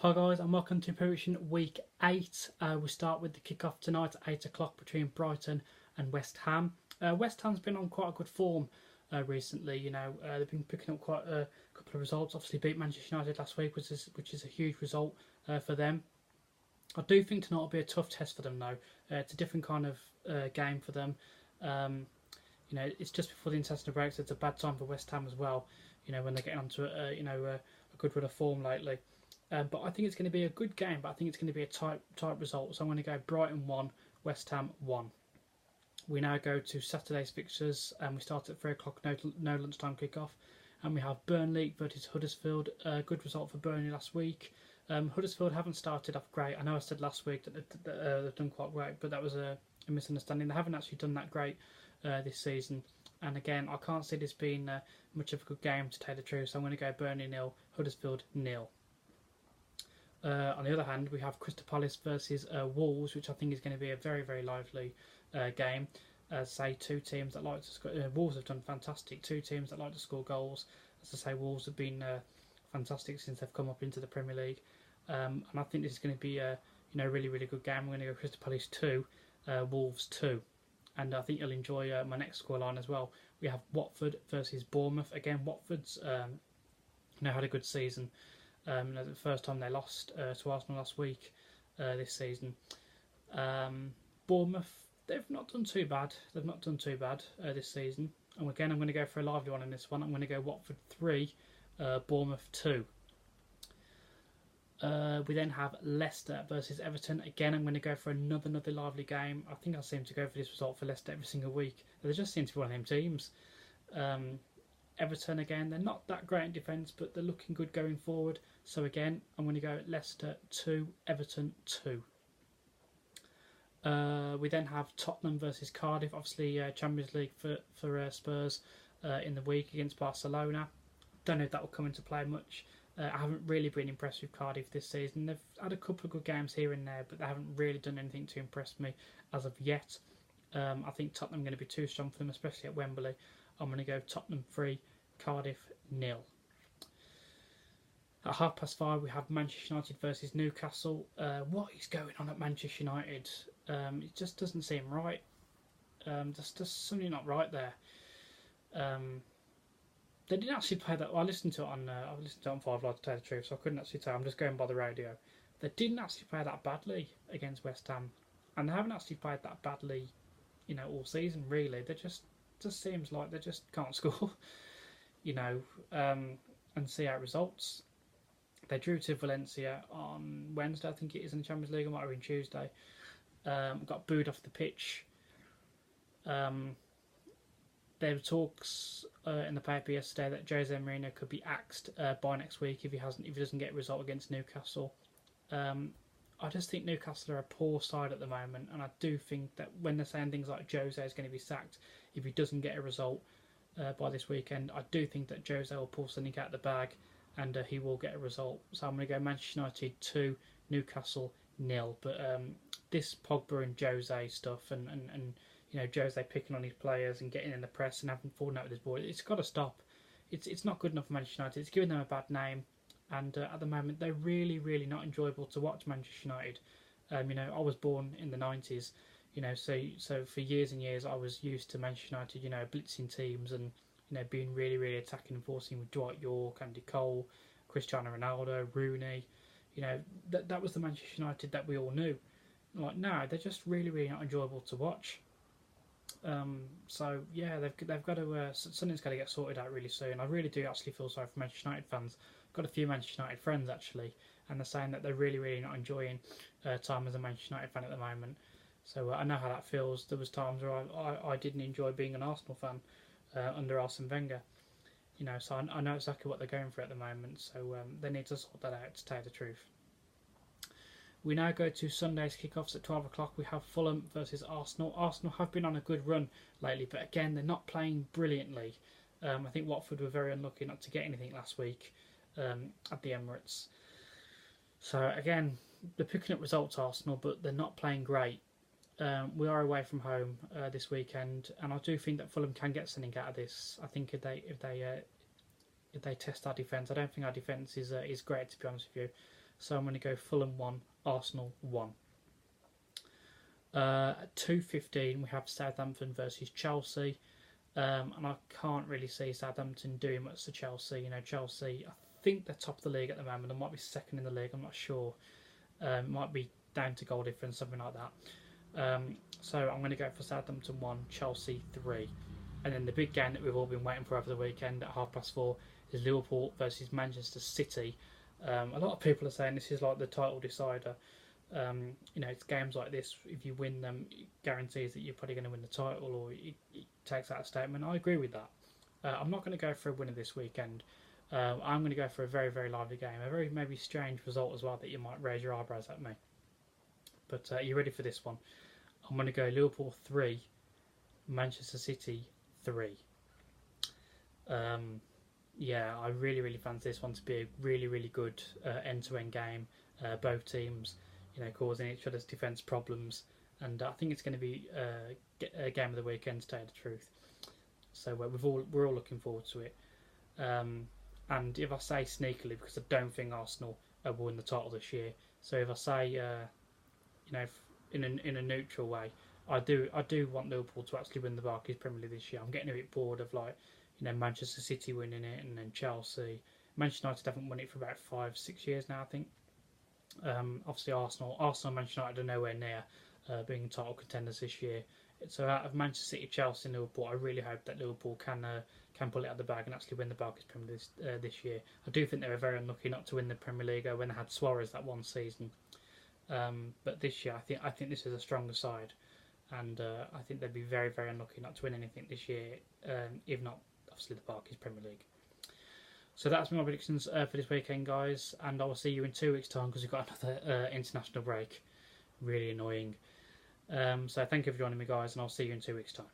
Hi guys and welcome to Prediction Week 8. We start with the kick-off tonight at 8 o'clock between Brighton and West Ham. West Ham's been on quite a good form recently. They've been picking up quite a couple of results. Obviously beat Manchester United last week, which is a huge result for them. I do think tonight will be a tough test for them though. It's a different kind of game for them. It's just before the international break, so it's a bad time for West Ham as well. When they're getting onto a good run of form lately. But I think it's going to be a good game, but I think it's going to be a tight result. So I'm going to go Brighton 1, West Ham 1. We now go to Saturday's fixtures, and we start at 3 o'clock, no lunchtime kick-off. And we have Burnley versus Huddersfield. Good result for Burnley last week. Huddersfield haven't started off great. I know I said last week that they've done quite great, but that was a misunderstanding. They haven't actually done that great this season. And again, I can't see this being much of a good game, to tell the truth. So I'm going to go Burnley 0, Huddersfield 0. On the other hand, we have Crystal Palace versus Wolves, which I think is going to be a very, very lively game. Say two teams that like to score. Wolves have done fantastic. Two teams that like to score goals. As I say, Wolves have been fantastic since they've come up into the Premier League, and I think this is going to be a really, really good game. I'm going to go Crystal Palace 2, Wolves 2, and I think you'll enjoy my next scoreline as well. We have Watford versus Bournemouth. Again, Watford's had a good season. The first time they lost to Arsenal last week this season. Bournemouth, they've not done too bad. This season. And again, I'm going to go for a lively one in this one. I'm going to go Watford 3, Bournemouth 2. We then have Leicester versus Everton. Again, I'm going to go for another lively game. I think I seem to go for this result for Leicester every single week. They just seem to be one of them teams. Everton, again, they're not that great in defence, but they're looking good going forward. So again, I'm going to go Leicester 2, Everton 2. We then have Tottenham versus Cardiff. Obviously, Champions League for Spurs in the week against Barcelona. Don't know if that will come into play much. I haven't really been impressed with Cardiff this season. They've had a couple of good games here and there, but they haven't really done anything to impress me as of yet. I think Tottenham are going to be too strong for them, especially at Wembley. I'm going to go Tottenham 3, Cardiff 0. At 5:30, we have Manchester United versus Newcastle. What is going on at Manchester United? It just doesn't seem right. There's just something not right there. They didn't actually play that. Well, I listened to it on 5 Live to tell the truth, so I couldn't actually tell. I'm just going by the radio. They didn't actually play that badly against West Ham, and they haven't actually played that badly, all season really. They just seems like they just can't score, and see how it results. They drew to Valencia on Wednesday, I think it is, in the Champions League. It might have been Tuesday. Got booed off the pitch. There were talks in the paper yesterday that Jose Mourinho could be axed by next week if he doesn't get a result against Newcastle. I just think Newcastle are a poor side at the moment, and I do think that when they're saying things like Jose is going to be sacked if he doesn't get a result by this weekend, I do think that Jose will pull something out of the bag and he will get a result. So I'm going to go Manchester United 2, Newcastle 0. But this Pogba and Jose stuff and Jose picking on his players and getting in the press and having fallen out with his boy, it's got to stop. It's not good enough for Manchester United. It's giving them a bad name. And at the moment, they're really, really not enjoyable to watch, Manchester United. I was born in the 90s, so for years and years I was used to Manchester United, blitzing teams and, being really, really attacking and forcing with Dwight York, Andy Cole, Cristiano Ronaldo, Rooney. That was the Manchester United that we all knew. Like now, they're just really, really not enjoyable to watch. So yeah, they've got to something's got to get sorted out really soon. I really do actually feel sorry for Manchester United fans. I've got a few Manchester United friends actually, and they're saying that they're really, really not enjoying time as a Manchester United fan at the moment. So I know how that feels. There was times where I didn't enjoy being an Arsenal fan under Arsene Wenger. So I know exactly what they're going for at the moment. So they need to sort that out, to tell the truth. We now go to Sunday's kickoffs at 12 o'clock. We have Fulham versus Arsenal. Arsenal have been on a good run lately, but again, they're not playing brilliantly. I think Watford were very unlucky not to get anything last week at the Emirates. So again, they're picking up results, Arsenal, but they're not playing great. We are away from home this weekend, and I do think that Fulham can get something out of this. I think if they test our defence, I don't think our defence is great, to be honest with you. So I'm going to go Fulham 1, Arsenal 1. At 2:15 we have Southampton versus Chelsea. And I can't really see Southampton doing much to Chelsea. You know, Chelsea, I think they're top of the league at the moment. They might be second in the league, I'm not sure. It might be down to goal difference, something like that. So I'm going to go for Southampton 1, Chelsea 3. And then the big game that we've all been waiting for over the weekend at 4:30 is Liverpool versus Manchester City. A lot of people are saying this is like the title decider. You know, it's games like this, if you win them, it guarantees that you're probably going to win the title, or it takes out a statement. I agree with that. I'm not going to go for a winner this weekend. I'm going to go for a very, very lively game. A very maybe strange result as well that you might raise your eyebrows at me. But are you ready for this one? I'm going to go Liverpool 3, Manchester City 3. Yeah, I really, really fancy this one to be a really, really good end-to-end game. Both teams, you know, causing each other's defence problems, and I think it's going to be a game of the weekend, to tell you the truth. So we're all looking forward to it. And if I say sneakily, because I don't think Arsenal will win the title this year, so if I say you know, in a neutral way, I do want Liverpool to actually win the Barclays Premier League this year. I'm getting a bit bored of, like, you know, Manchester City winning it and then Chelsea. Manchester United haven't won it for about 5-6 years now, I think. Obviously Arsenal and Manchester United are nowhere near being title contenders this year. So out of Manchester City, Chelsea and Liverpool, I really hope that Liverpool can pull it out of the bag and actually win the Barclays Premier League this year. I do think they were very unlucky not to win the Premier League when they had Suarez that one season. But this year, I think this is a stronger side, and I think they'd be very, very unlucky not to win anything this year, if not obviously the Barclays Premier League. So that's my predictions for this weekend, guys, and I will see you in 2 weeks' time because we've got another international break. Really annoying. So thank you for joining me, guys, and I'll see you in 2 weeks' time.